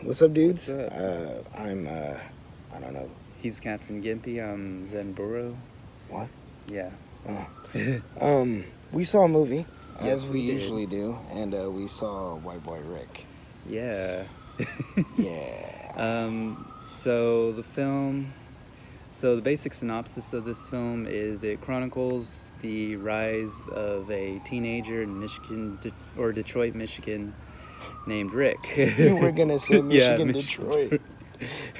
What's up, dudes? What's up? I'm, I don't know. He's Captain Gimpy. I'm Zenburo. What? Yeah. We saw a movie, Yes, as we we did. usually do, and we saw White Boy Rick. Yeah. Yeah. So the basic synopsis of this film is it chronicles the rise of a teenager in Detroit, Michigan, named Rick. You were gonna say Michigan, Yeah, Detroit.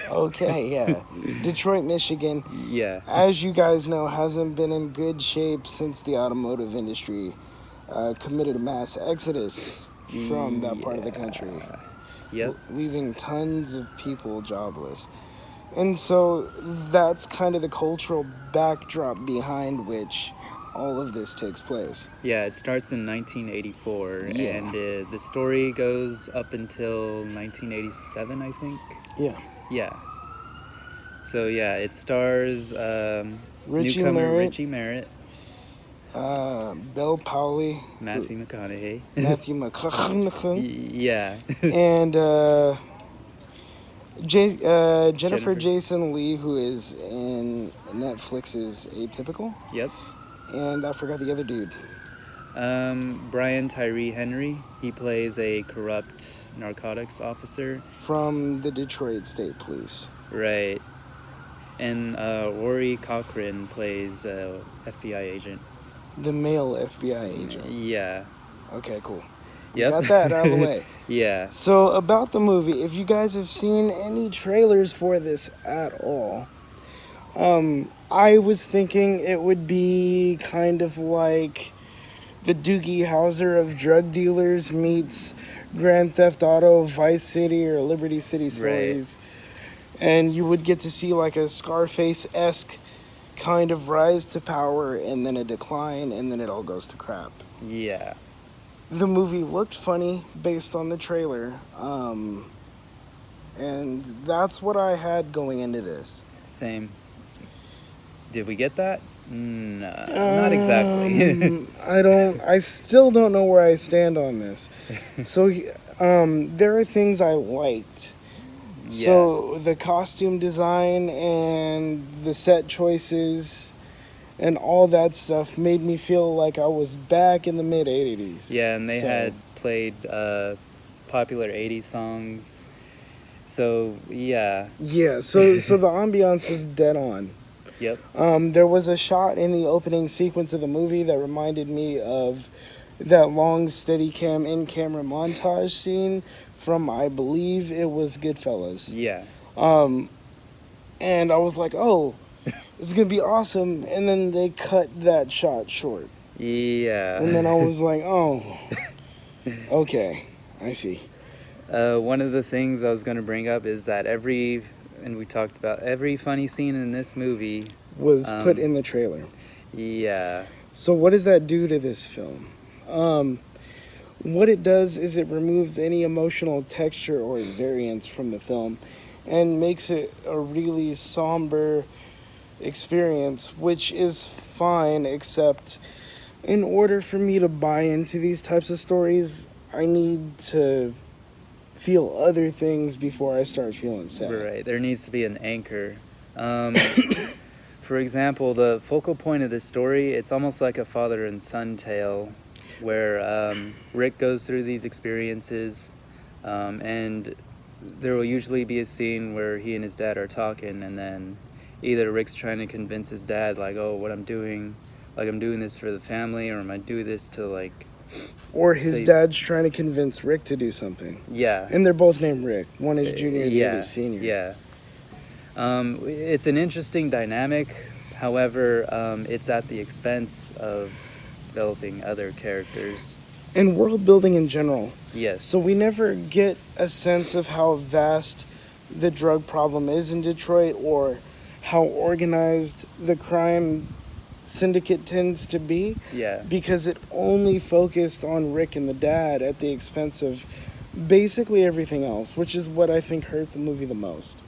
Okay, yeah. Detroit, Michigan, Yeah. as you guys know, hasn't been in good shape since the automotive industry committed a mass exodus from that part of the country. Yep. Leaving tons of people jobless. And so that's kind of the cultural backdrop behind which all of this takes place. Yeah, it starts in 1984, Yeah. and the story goes up until 1987, I think. Yeah. Yeah. So yeah, it stars Richie newcomer Merritt. Richie Merritt, Belle Powley, Matthew McConaughey. Matthew McConaughey, Yeah. and Jennifer Jennifer. Jason Leigh, who is in Netflix's Atypical, Yep. and I forgot the other dude. Brian Tyree Henry. He plays a corrupt narcotics officer. From the Detroit State Police. Right. And Rory Cochran plays a FBI agent. The male FBI agent. Yeah. Okay, cool. Yep. Got that out of the way. Yeah. So, about the movie, if you guys have seen any trailers for this at all, I was thinking it would be kind of like the Doogie Howser of drug dealers meets Grand Theft Auto, Vice City, or Liberty City Stories. Right. And you would get to see like a Scarface-esque kind of rise to power and then a decline and then it all goes to crap. Yeah. The movie looked funny based on the trailer, and that's what I had going into this. Same. Did we get that? No, not exactly. I still don't know where I stand on this. So, there are things I liked. Yeah. So, the costume design and the set choices and all that stuff made me feel like I was back in the mid-'80s. Yeah, and they had played popular 80s songs. So, yeah. Yeah, so the ambiance was dead on. Yep. There was a shot in the opening sequence of the movie that reminded me of that long Steadicam in-camera montage scene from, I believe it was Goodfellas. Yeah. And I was like, oh, it's going to be awesome. And then they cut that shot short. Yeah. And then I was like, oh, okay, I see. One of the things I was going to bring up is that every funny scene in this movie was put in the trailer. Yeah. So what does that do to this film? What it does is it removes any emotional texture or variance from the film and makes it a really somber experience, which is fine, except in order for me to buy into these types of stories, I need to feel other things before I start feeling sad. Right, there needs to be an anchor. For example, the focal point of this story, it's almost like a father and son tale where Rick goes through these experiences, and there will usually be a scene where he and his dad are talking, and then either Rick's trying to convince his dad, like, oh, what I'm doing, like I'm doing this for the family, or am I doing this to, like... Or his dad's trying to convince Rick to do something. Yeah. And they're both named Rick. One is junior, the other is senior. Yeah. It's an interesting dynamic. However, it's at the expense of developing other characters. And world building in general. Yes. So we never get a sense of how vast the drug problem is in Detroit or how organized the crime syndicate tends to be. Yeah. Because it only focused on Rick and the dad at the expense of basically everything else, which is what I think hurt the movie the most.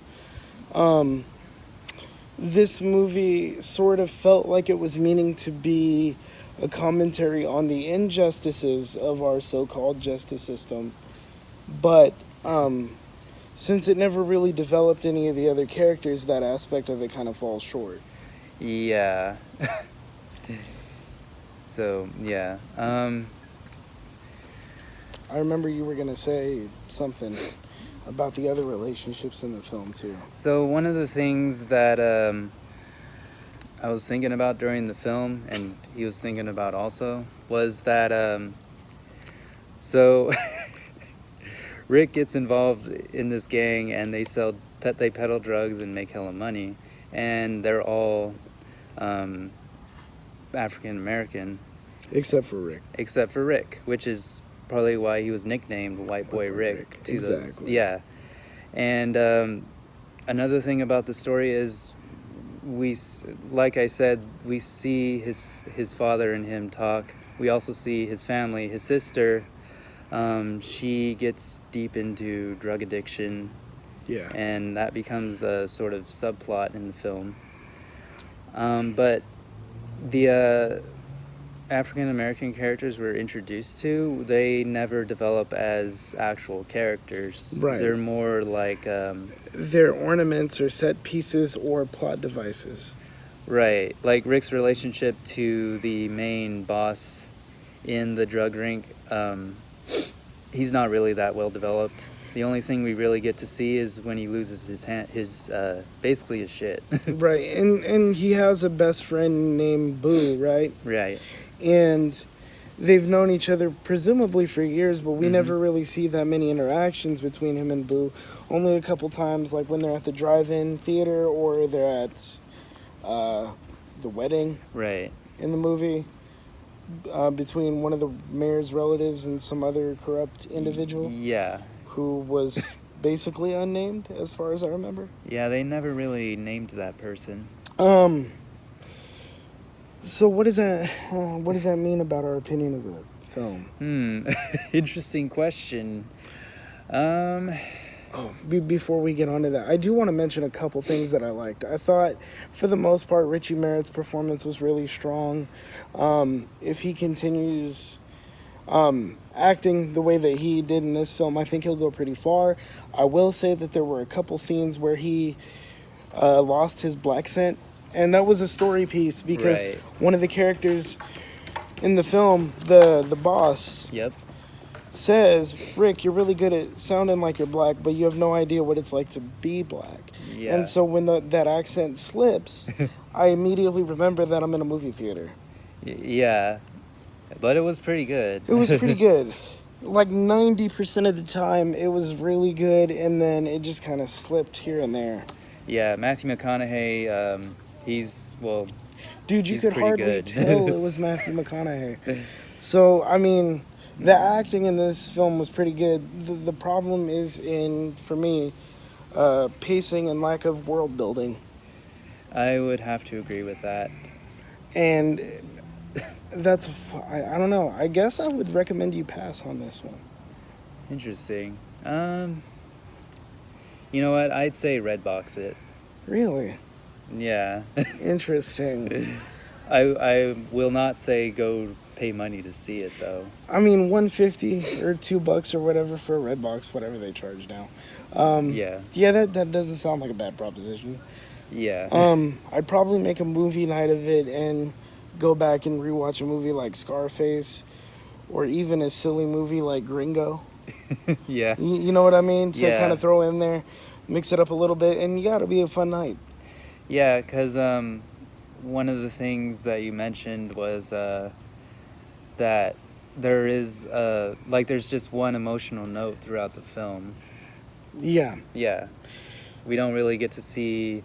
This movie sort of felt like it was meaning to be a commentary on the injustices of our so-called justice system, but since it never really developed any of the other characters, that aspect of it kind of falls short. Yeah. So, yeah. I remember you were going to say something about the other relationships in the film, too. So one of the things that I was thinking about during the film, and he was thinking about also, was that so Rick gets involved in this gang, and they peddle drugs and make hella money, and they're all African American, Except for Rick. which is probably why he was nicknamed White Boy Rick. Exactly. Yeah. And another thing about the story is like I said, we see his father and him talk. We also see his family. His sister, she gets deep into drug addiction. Yeah. And that becomes a sort of subplot in the film. But the African American characters we're introduced to, they never develop as actual characters. Right. They're more like they're ornaments or set pieces or plot devices. right, like Rick's relationship to the main boss in the drug ring. He's not really that well developed. The only thing we really get to see is when he loses his basically his shit. Right, and he has a best friend named Boo, right? Right. And they've known each other presumably for years, but we never really see that many interactions between him and Boo. Only a couple times, like when they're at the drive-in theater or they're at the wedding Right. in the movie, between one of the mayor's relatives and some other corrupt individual Yeah. who was basically unnamed, as far as I remember. Yeah, they never really named that person. So what does that mean about our opinion of the film? Interesting question. Before we get onto that, I do want to mention a couple things that I liked. I thought, for the most part, Richie Merritt's performance was really strong. If he continues acting the way that he did in this film, I think he'll go pretty far. I will say that there were a couple scenes where he lost his black scent, and that was a story piece because Right. one of the characters in the film, the boss, Yep. says, Rick, you're really good at sounding like you're black, but you have no idea what it's like to be black. Yeah. And so when that accent slips, I immediately remember that I'm in a movie theater. Yeah. But it was pretty good. It was pretty good. Like 90% of the time, it was really good, and then it just kind of slipped here and there. Yeah, Matthew McConaughey, Dude, you he's could pretty hardly good. tell it was Matthew McConaughey. So, I mean, the acting in this film was pretty good. The problem is for me, pacing and lack of world building. I would have to agree with that. And that's, I don't know. I guess I would recommend you pass on this one. Interesting. You know what? I'd say Redbox it. Really? Yeah. Interesting. I will not say go pay money to see it though. I mean, $150 or $2 or whatever for a Redbox, whatever they charge now. Yeah. Yeah, that doesn't sound like a bad proposition. Yeah. I'd probably make a movie night of it and go back and rewatch a movie like Scarface, or even a silly movie like Gringo. Yeah. You know what I mean? To Yeah. kind of throw in there, mix it up a little bit, and you gotta be a fun night. Yeah, because one of the things that you mentioned was that there is there's just one emotional note throughout the film. Yeah. Yeah, we don't really get to see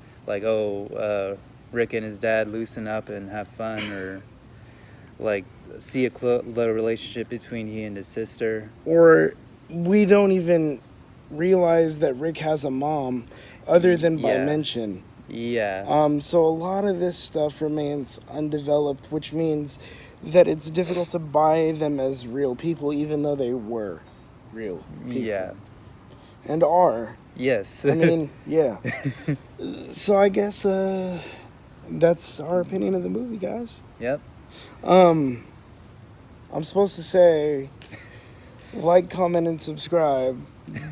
Rick and his dad loosen up and have fun, or like see the relationship between he and his sister. Or we don't even realize that Rick has a mom, other than by Yeah. mention. Yeah. So a lot of this stuff remains undeveloped, which means that it's difficult to buy them as real people, even though they were real people. Yeah. And are. Yes. I mean, yeah. So I guess that's our opinion of the movie, guys. Yep. I'm supposed to say like, comment, and subscribe.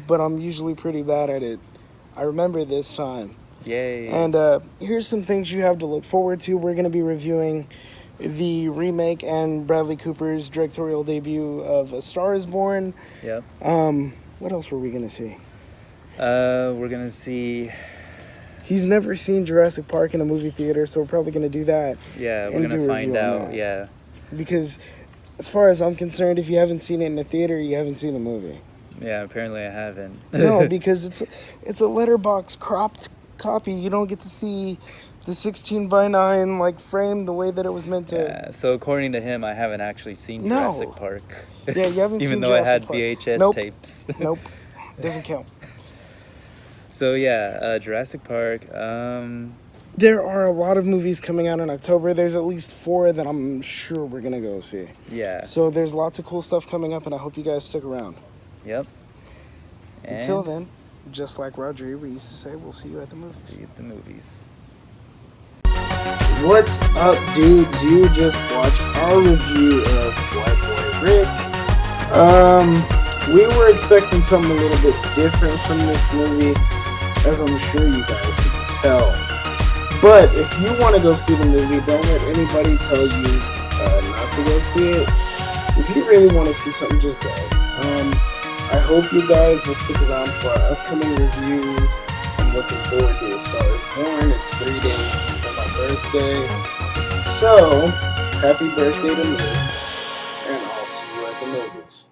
But I'm usually pretty bad at it. I remember this time. Yay. And here's some things you have to look forward to. We're going to be reviewing the remake and Bradley Cooper's directorial debut of A Star Is Born. Yep. What else were we going to see? We're gonna see. He's never seen Jurassic Park in a movie theater, so we're probably going to do that. Yeah, we're and do gonna a find review on out. that. Yeah. Because as far as I'm concerned, if you haven't seen it in a theater, you haven't seen the movie. Yeah. Apparently, I haven't. No, because it's a letterbox cropped copy. You don't get to see the 16:9 like frame the way that it was meant to. Yeah. So according to him, I haven't actually seen No. Jurassic Park. Yeah, you haven't Even seen though Jurassic I had Park. VHS Nope. tapes. Nope, doesn't count. So yeah, Jurassic Park. There are a lot of movies coming out in October. There's at least 4 that I'm sure we're gonna go see. Yeah. So there's lots of cool stuff coming up, and I hope you guys stick around. Yep. Until then, just like Roger Ebert used to say, we'll see you at the movies. See you at the movies. What's up, dudes? You just watched our review of White Boy Rick. We were expecting something a little bit different from this movie, as I'm sure you guys can tell. But if you want to go see the movie, don't let anybody tell you not to go see it. If you really want to see something, just go. I hope you guys will stick around for our upcoming reviews. I'm looking forward to A Star Is Born. It's 3 days before my birthday. So, happy birthday to me. And I'll see you at the movies.